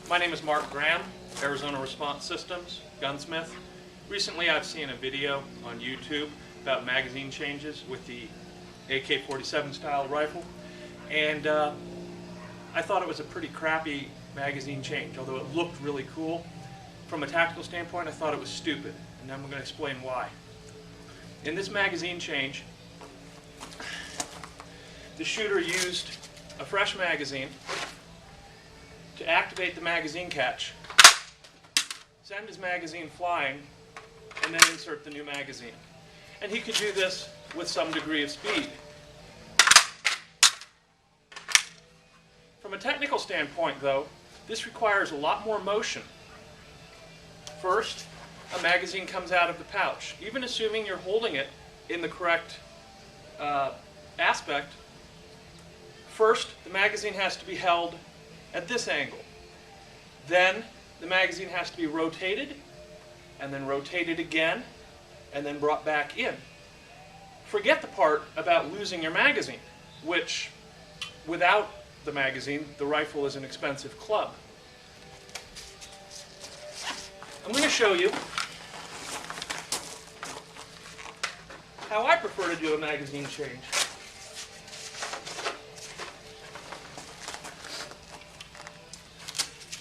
My name is Mark Graham, Arizona Response Systems, gunsmith. Recently I've seen a video on YouTube about magazine changes with the AK-47 style rifle, and I thought it was a pretty crappy magazine change, although it looked really cool. From a tactical standpoint, I thought it was stupid, and I'm going to explain why. In this magazine change, the shooter used a fresh magazine to activate the magazine catch, send his magazine flying, and then insert the new magazine. And he could do this with some degree of speed. From a technical standpoint, though, this requires a lot more motion. First, a magazine comes out of the pouch. Even assuming you're holding it in the correct aspect, first the magazine has to be held at this angle. Then the magazine has to be rotated, and then rotated again, and then brought back in. Forget the part about losing your magazine, which, without the magazine, the rifle is an expensive club. I'm going to show you how I prefer to do a magazine change.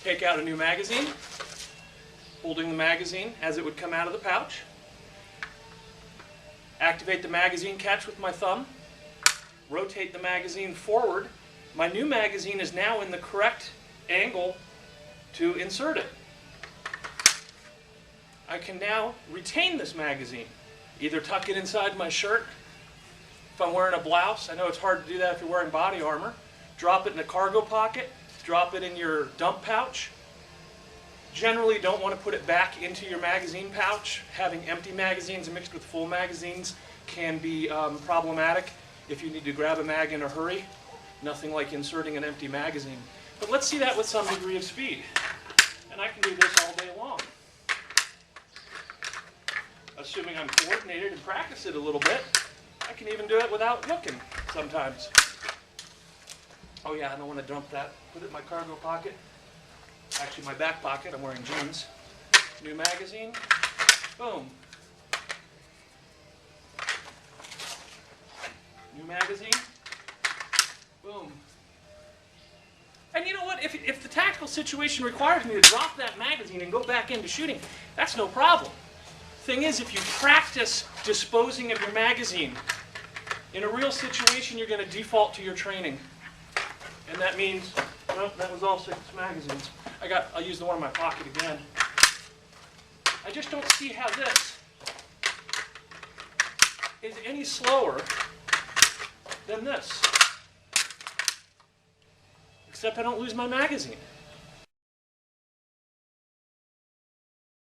Take out a new magazine, holding the magazine as it would come out of the pouch. Activate the magazine catch with my thumb. Rotate the magazine forward. My new magazine is now in the correct angle to insert it. I can now retain this magazine. Either tuck it inside my shirt. If I'm wearing a blouse, I know it's hard to do that if you're wearing body armor. Drop it in a cargo pocket. Drop it in your dump pouch. Generally don't want to put it back into your magazine pouch. Having empty magazines mixed with full magazines can be problematic if you need to grab a mag in a hurry. Nothing like inserting an empty magazine. But let's see that with some degree of speed. And I can do this all day long. Assuming I'm coordinated and practice it a little bit, I can even do it without looking sometimes. Oh yeah, I don't want to dump that. Put it in my cargo pocket. Actually, my back pocket. I'm wearing jeans. New magazine. Boom. New magazine. Boom. And you know what? If the tactical situation requires me to drop that magazine and go back into shooting, that's no problem. Thing is, if you practice disposing of your magazine, in a real situation, you're going to default to your training. And that means, well, that was all 6 magazines. I'll use the one in my pocket again. I just don't see how this is any slower than this. Except I don't lose my magazine.